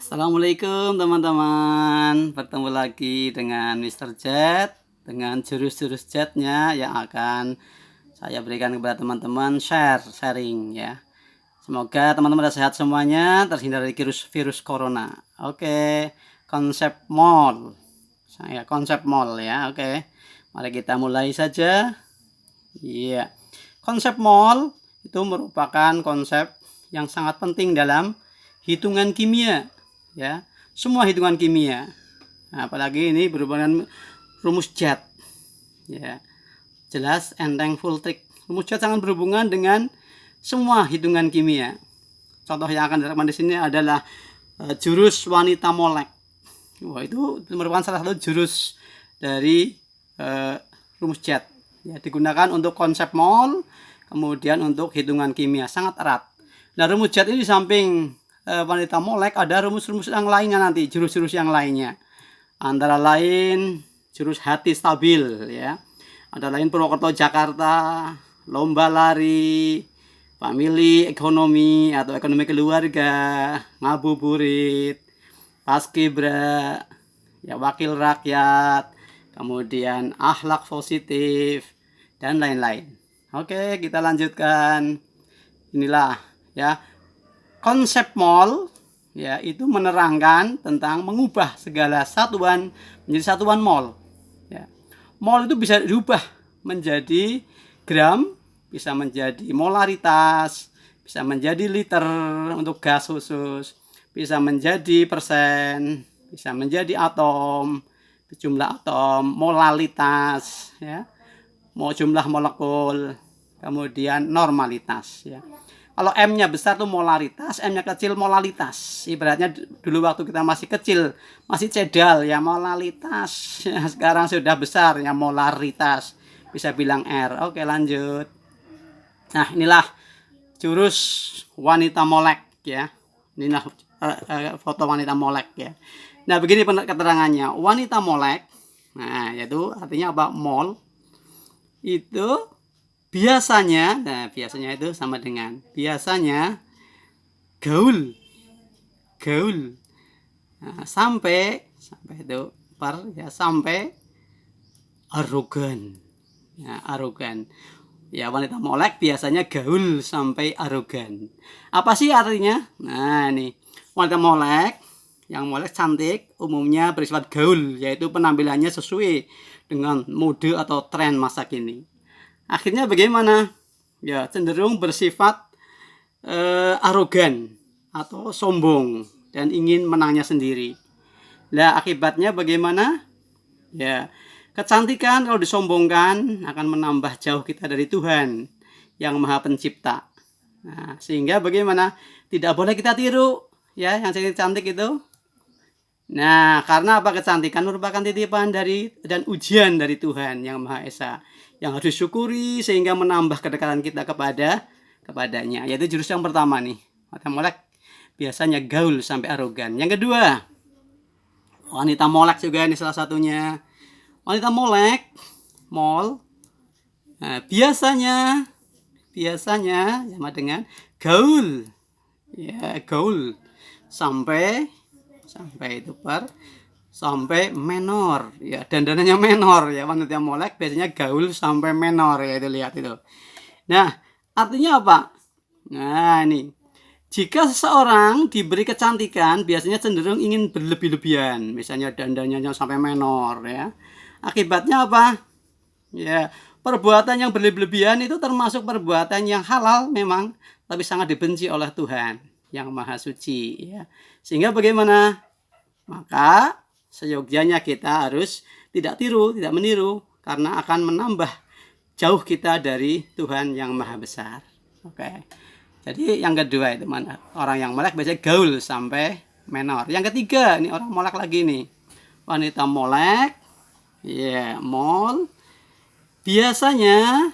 Assalamualaikum teman-teman. Bertemu lagi dengan Mr. Jet dengan jurus-jurus jetnya yang akan saya berikan kepada teman-teman sharing ya. Semoga teman-teman sehat semuanya, terhindar dari virus corona. Oke, konsep mall. Konsep mall ya. Oke. Mari kita mulai saja. Iya. Konsep mall itu merupakan konsep yang sangat penting dalam hitungan kimia. Ya, semua hitungan kimia, apalagi ini berhubungan rumus jet, ya, jelas enteng full trick. Rumus jet sangat berhubungan dengan semua hitungan kimia. Contoh yang akan diterapkan di sini adalah jurus wanita molek. Wah, itu merupakan salah satu jurus dari rumus jet, ya, digunakan untuk konsep mol, kemudian untuk hitungan kimia sangat erat. Nah, rumus jet ini di samping wanita molek ada rumus-rumus yang lainnya, nanti jurus-jurus yang lainnya, antara lain jurus hati stabil, ya, ada lain Purwokerto Jakarta, lomba lari, family ekonomi atau ekonomi keluarga, ngabuburit, paskibra, ya, wakil rakyat, kemudian akhlak positif dan lain-lain. Oke, kita lanjutkan. Inilah ya konsep mol, ya, itu menerangkan tentang mengubah segala satuan menjadi satuan mol. Ya. Mol itu bisa diubah menjadi gram, bisa menjadi molaritas, bisa menjadi liter untuk gas khusus, bisa menjadi persen, bisa menjadi atom, jumlah atom, molalitas, ya, mau jumlah molekul, kemudian normalitas, ya. Kalau M-nya besar tuh molaritas, M-nya kecil molalitas. Ibaratnya dulu waktu kita masih kecil, masih cedal ya molalitas. Ya, sekarang sudah besar ya molaritas. Bisa bilang R. Oke, lanjut. Nah, inilah jurus wanita molek ya. Inilah foto wanita molek ya. Nah, begini keterangannya. Wanita molek, nah, yaitu artinya apa? Mol itu biasanya, nah, biasanya itu sama dengan biasanya gaul, nah, sampai itu ya, sampai arogan, ya, arogan. Ya, wanita molek biasanya gaul sampai arogan. Apa sih artinya? Nah, ini wanita molek, yang molek cantik umumnya bersifat gaul, yaitu penampilannya sesuai dengan mode atau tren masa kini. Akhirnya bagaimana? Ya, cenderung bersifat arogan atau sombong dan ingin menangnya sendiri. Nah, akibatnya bagaimana? Ya, kecantikan kalau disombongkan akan menambah jauh kita dari Tuhan yang Maha Pencipta. Nah, sehingga bagaimana? Tidak boleh kita tiru, ya, yang cantik itu. Nah, karena apa? Kecantikan merupakan titipan dari dan ujian dari Tuhan yang Maha Esa, yang harus disyukuri sehingga menambah kedekatan kita kepadanya. Yaitu jurus yang pertama nih. Wanita molek biasanya gaul sampai arogan. Yang kedua, wanita molek juga ini salah satunya. Wanita molek, mol, nah, biasanya sama dengan gaul. Ya, gaul sampai itu sampai menor, ya, dandanannya menor, ya, wanita molek biasanya gaul sampai menor, ya, itu lihat itu. Nah, artinya apa? Nah, ini jika seseorang diberi kecantikan biasanya cenderung ingin berlebih-lebihan, misalnya dandanannya sampai menor, ya. Akibatnya apa? Ya, perbuatan yang berlebih-lebihan itu termasuk perbuatan yang halal memang, tapi sangat dibenci oleh Tuhan yang Maha Suci, ya. Sehingga bagaimana? Maka seyogyanya kita harus tidak tiru, tidak meniru, karena akan menambah jauh kita dari Tuhan yang Maha Besar. Oke. Jadi yang kedua itu mana? Orang yang molek biasanya gaul sampai menor. Yang ketiga, ini orang molek lagi nih. Wanita molek, ya, mol, biasanya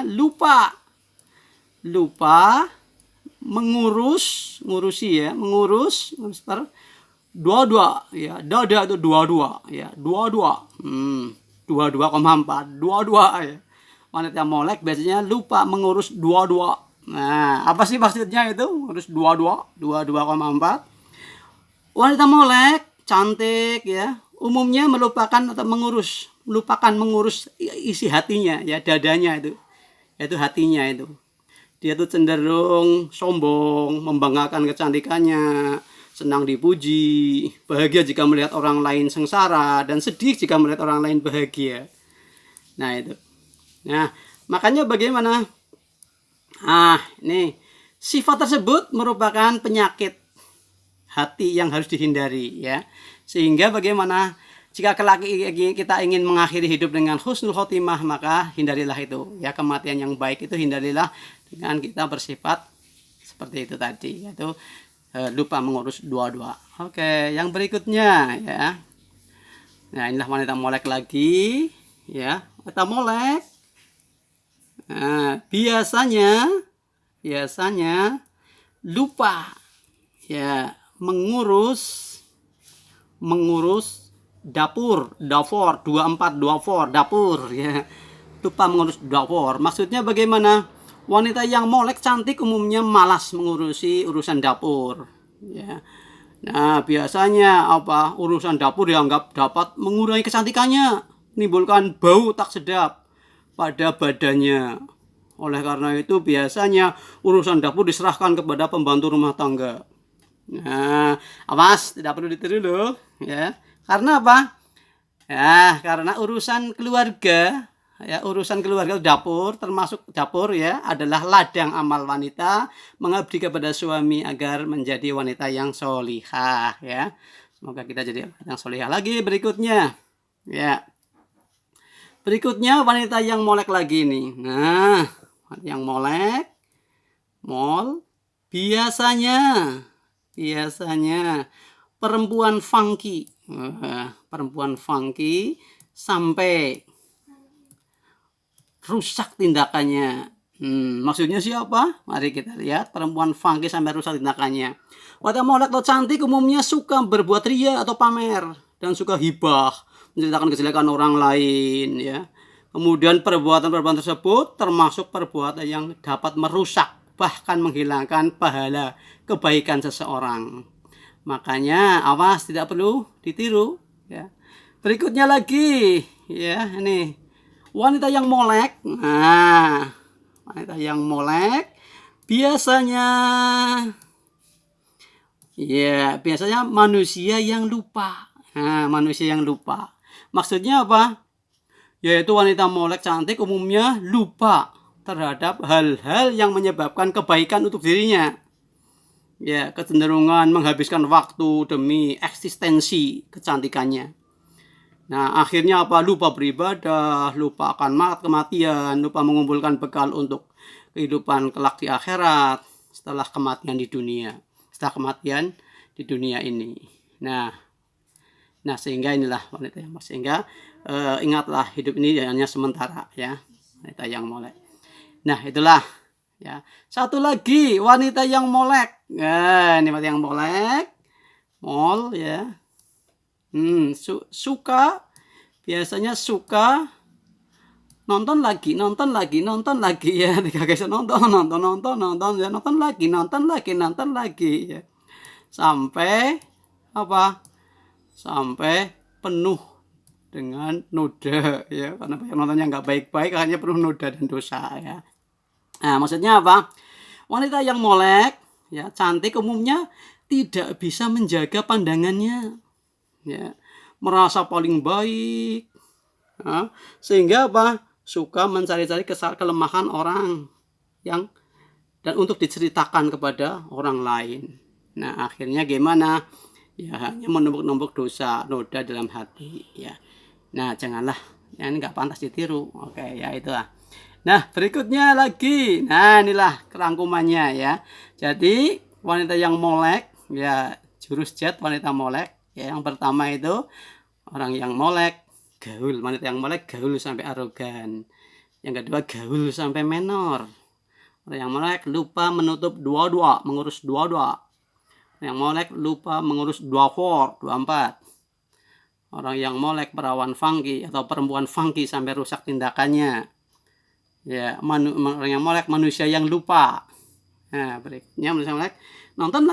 lupa mengurus dua-dua, ya, dada itu dua-dua, ya, dua-dua, 22,4, dua-dua, ya. Wanita molek biasanya lupa mengurus dua-dua, Nah, apa sih maksudnya itu? Harus 22,4. Wanita molek, cantik ya, umumnya melupakan atau melupakan mengurus isi hatinya ya, dadanya itu. Yaitu hatinya itu. Dia tuh cenderung sombong, membanggakan kecantikannya, senang dipuji, bahagia jika melihat orang lain sengsara, dan sedih jika melihat orang lain bahagia. Nah, itu. Nah, makanya bagaimana? Ini sifat tersebut merupakan penyakit hati yang harus dihindari ya. Sehingga bagaimana jika kita ingin mengakhiri hidup dengan husnul khotimah, maka hindarilah itu ya, kematian yang baik itu hindarilah dengan kita bersifat seperti itu tadi, yaitu lupa mengurus dua-dua. Oke, yang berikutnya ya. Nah, inilah wanita molek lagi ya. Wanita molek biasanya lupa ya mengurus dapur 24 dapur ya, lupa mengurus dapur. Maksudnya bagaimana? Wanita yang molek cantik umumnya malas mengurusi urusan dapur ya. Nah, biasanya urusan dapur dianggap dapat mengurangi kecantikannya, menimbulkan bau tak sedap pada badannya. Oleh karena itu biasanya urusan dapur diserahkan kepada pembantu rumah tangga. Nah, awas, tidak perlu ditiru loh ya. Karena apa? Ya, karena urusan keluarga dapur, termasuk dapur ya, adalah ladang amal wanita mengabdi kepada suami agar menjadi wanita yang solihah ya. Semoga kita jadi wanita yang solihah. Lagi berikutnya ya. Berikutnya wanita yang molek lagi nih. Nah, wanita yang molek, biasanya perempuan funky. Perempuan funky sampai rusak tindakannya. Maksudnya siapa? Mari kita lihat. Perempuan funky sampai rusak tindakannya. Wanita molek atau cantik umumnya suka berbuat ria atau pamer dan suka hibah, menceritakan kejelekan orang lain ya. Kemudian perbuatan-perbuatan tersebut termasuk perbuatan yang dapat merusak bahkan menghilangkan pahala kebaikan seseorang. Makanya awas, tidak perlu ditiru ya. Berikutnya lagi ya, ini wanita yang molek. Nah, wanita yang molek biasanya manusia yang lupa. Nah, manusia yang lupa. Maksudnya apa? Yaitu wanita molek cantik umumnya lupa terhadap hal-hal yang menyebabkan kebaikan untuk dirinya. Ya, kecenderungan menghabiskan waktu demi eksistensi kecantikannya. Nah, akhirnya apa? Lupa beribadah, lupa akan kematian, lupa mengumpulkan bekal untuk kehidupan kelak di akhirat setelah kematian di dunia. Ini. Nah, sehingga inilah wanita yang molek. Sehingga ingatlah, hidup ini hanya sementara ya, wanita yang molek. Nah, itulah ya. Satu lagi wanita yang molek. Nah, ini wanita yang molek. Ya. Biasanya suka nonton lagi ya. Guys, nonton ya, nonton lagi ya. Sampai penuh dengan noda ya, karena nontonnya nggak baik-baik, hanya penuh noda dan dosa ya. Nah, maksudnya apa? Wanita yang molek ya, cantik umumnya tidak bisa menjaga pandangannya ya, merasa paling baik ya, sehingga suka mencari-cari kelemahan orang dan untuk diceritakan kepada orang lain. Nah, akhirnya gimana? Ya, hanya menumpuk-numpuk dosa, noda dalam hati ya. Nah, janganlah, ya, ini nggak pantas ditiru. Oke ya, itulah. Nah, berikutnya lagi. Nah, inilah kerangkumannya ya. Jadi wanita yang molek ya, jurus jet wanita molek ya. Yang pertama itu orang yang molek gaul. Wanita yang molek gaul sampai arogan. Yang kedua gaul sampai menor. Orang yang molek lupa menutup dua-dua, mengurus dua-dua. Yang molek lupa mengurus 24. Orang yang molek perawan funky atau perempuan funky sampai rusak tindakannya. Ya, orang yang molek manusia yang lupa. Nah, berikutnya molek, nonton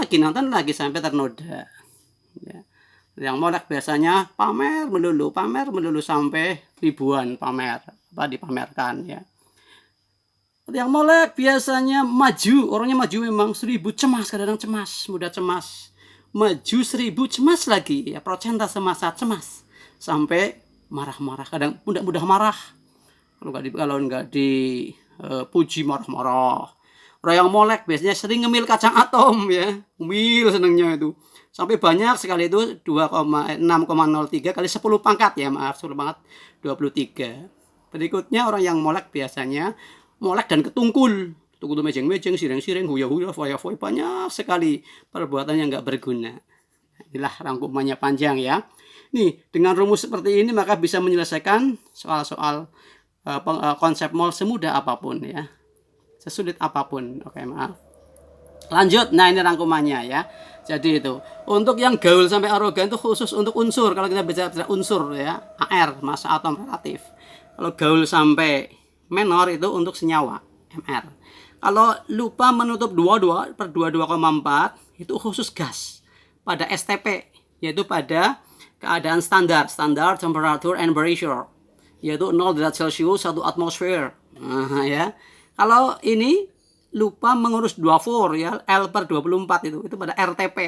lagi sampai ternoda. Ya. Yang molek biasanya pamer melulu sampai ribuan dipamerkan ya. Yang molek biasanya maju, orangnya maju memang 1000 cemas, kadang-kadang cemas, mudah cemas. Maju 1000 cemas lagi, ya prosentase masa cemas. Sampai marah-marah, kadang mudah marah. Kalau nggak dipuji marah-marah. Orang yang molek biasanya sering ngemil kacang atom ya, ngemil senengnya itu. Sampai banyak sekali itu 6,03 kali 10 pangkat ya, maaf 10 pangkat 23. Berikutnya orang yang molek biasanya molek dan ketungkul. Tungkul mejeng-mejeng, sireng-sireng, huya-huya, foya-foya, banyak sekali perbuatan yang nggak berguna. Inilah rangkumannya panjang ya. Nih, dengan rumus seperti ini maka bisa menyelesaikan soal-soal konsep mol semudah apapun ya. Sesulit apapun. Oke, maaf. Lanjut. Nah, ini rangkumannya ya. Jadi itu. Untuk yang gaul sampai arogan itu khusus untuk unsur. Kalau kita bicara unsur ya, AR, massa atom relatif. Kalau gaul sampai menor itu untuk senyawa, MR. Kalau lupa menutup 22 per 22,4 itu khusus gas pada STP, yaitu pada keadaan standar temperature and pressure, yaitu 0 derajat Celcius 1 atmosfer. Nah, ya. Kalau ini lupa mengurus 24 ya, L per 24 itu pada RTP.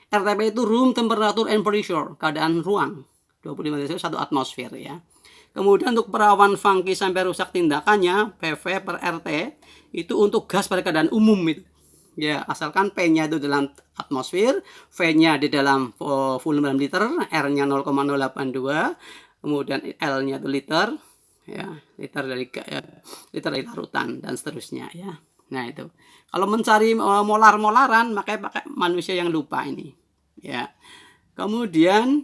RTP itu room temperature and pressure, keadaan ruang. 25 derajat 1 atmosfer ya. Kemudian untuk perawan fungki sampai rusak tindakannya, PV per RT itu untuk gas pada keadaan umum itu. Ya, asalkan P-nya itu dalam atmosfer, V-nya di dalam volume dalam liter, R-nya 0,082, kemudian L-nya itu liter, ya, liter dari larutan dan seterusnya ya. Nah, itu. Kalau mencari molar-molaran, makanya pakai manusia yang lupa ini. Ya. Kemudian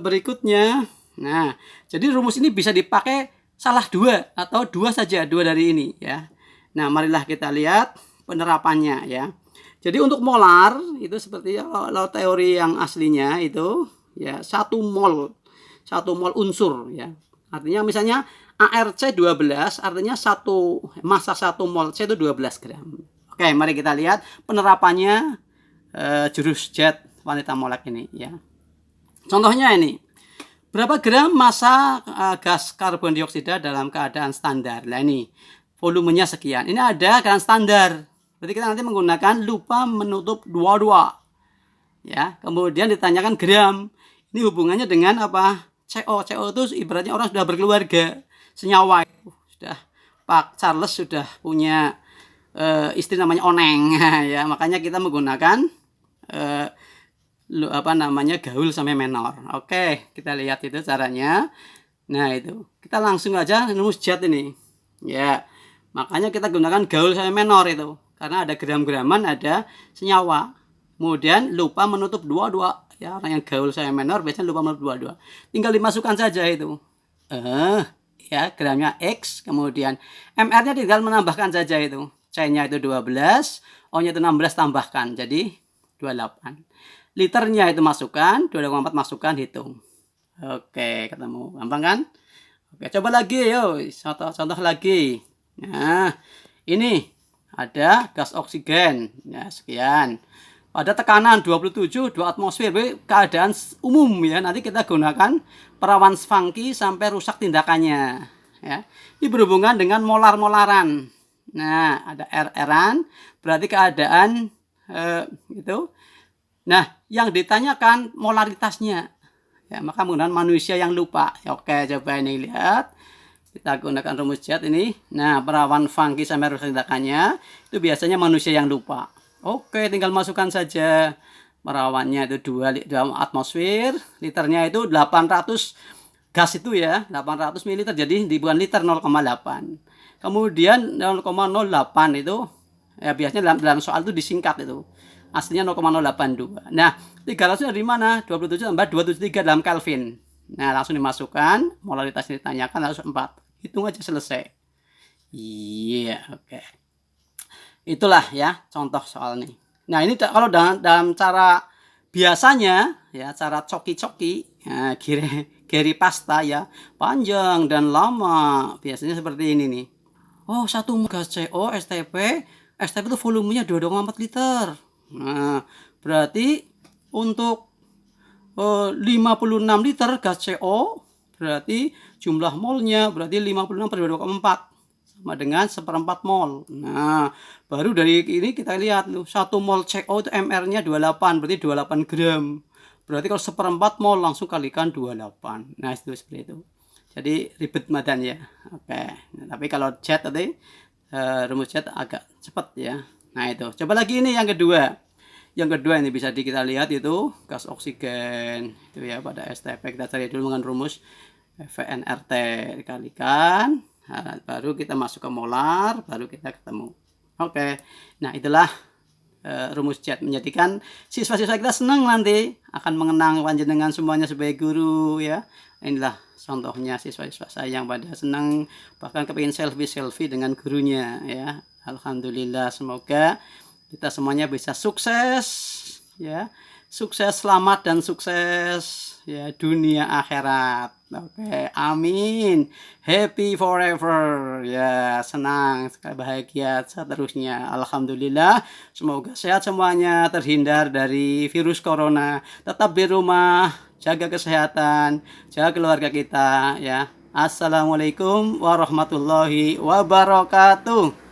berikutnya, nah, jadi rumus ini bisa dipakai salah dua atau dua saja, dua dari ini ya. Nah, marilah kita lihat penerapannya ya. Jadi untuk molar itu seperti kalau teori yang aslinya itu ya 1 mol unsur ya. Artinya misalnya ARC 12 artinya massa 1 mol C itu 12 gram. Oke, mari kita lihat penerapannya jurus jet wanita molek ini ya. Contohnya ini. Berapa gram massa gas karbon dioksida dalam keadaan standar? Nah, ini volumenya sekian. Ini ada keadaan standar. Berarti kita nanti menggunakan lupa menutup 22. Ya, kemudian ditanyakan gram. Ini hubungannya dengan apa? CO. CO itu ibaratnya orang sudah berkeluarga, senyawa. Sudah Pak Charles sudah punya istri namanya Oneng ya. Makanya kita menggunakan gaul sampai menor. Oke, kita lihat itu caranya. Nah, itu. Kita langsung aja rumus jet ini. Ya. Makanya kita gunakan gaul sampai menor itu. Karena ada gram-graman, ada senyawa. Kemudian lupa menutup 22. Ya, orang yang gaul sampai menor biasanya lupa menutup 22. Tinggal dimasukkan saja itu. Ya, gramnya X, kemudian MR-nya tinggal menambahkan saja itu. C-nya itu 12, O-nya itu 16 tambahkan. Jadi 28. Liternya itu masukkan, 2,4 masukkan, hitung. Oke, ketemu. Gampang kan? Oke, coba lagi yuk. Contoh lagi. Nah, ini ada gas oksigen. Ya, sekian. Pada tekanan 27, 2 atmosfer. Keadaan umum ya. Nanti kita gunakan perawan fungki sampai rusak tindakannya. Ya. Ini berhubungan dengan molar-molaran. Nah, ada R-an. Berarti keadaan itu. Nah, yang ditanyakan molaritasnya. Ya, maka menggunakan manusia yang lupa. Oke, coba ini lihat. Kita gunakan rumus jet ini. Nah, perawan fungki sampai rusak tindakannya itu biasanya manusia yang lupa. Oke, tinggal masukkan saja. Perawannya itu 2 atmosfer, liternya itu 800 gas itu ya, 800 ml. Jadi bukan liter 0,8. Kemudian 0,08 itu ya biasanya dalam soal itu disingkat itu. Aslinya 0,082. Nah, 300 dari mana? 27 tambah 273 dalam Kelvin. Nah, langsung dimasukkan. Molaritas ditanyakan harus 4. Hitung aja selesai. Iya, oke. Itulah ya contoh soal ini. Nah, ini kalau dalam cara biasanya ya, cara coki-coki, ya, giri pasta ya, panjang dan lama. Biasanya seperti ini nih. Oh, 1 gas CO STP STP itu volumenya 2,4 liter. Nah, berarti untuk 56 liter gas CO, berarti jumlah molnya berarti 56 per 2,4 sama dengan 1/4 mol. Nah, baru dari ini kita lihat loh, 1 mol CO itu MR-nya 28, berarti 28 gram. Berarti kalau 1/4 mol langsung kalikan 28. Nah, itu seperti itu. Jadi ribet madan ya. Oke. Nah, tapi kalau jet tadi rumus jet agak cepat ya. Nah, itu. Coba lagi ini yang kedua. Yang kedua ini bisa kita lihat itu gas oksigen itu ya pada STP. Kita cari dulu dengan rumus VNRT dikalikan. Nah, baru kita masuk ke molar, baru kita ketemu. Oke. Nah, itulah rumus jet, menjadikan siswa-siswa kita senang nanti akan mengenang panjenengan semuanya sebagai guru ya. Inilah contohnya siswa-siswa saya yang pada senang, bahkan kepingin selfie dengan gurunya ya. Alhamdulillah, semoga kita semuanya bisa sukses ya. Sukses, selamat dan sukses ya dunia akhirat. Oke, amin. Happy forever ya, senang sekali, bahagia seterusnya. Alhamdulillah, semoga sehat semuanya, terhindar dari virus corona. Tetap di rumah, jaga kesehatan, jaga keluarga kita ya. Assalamualaikum warahmatullahi wabarakatuh.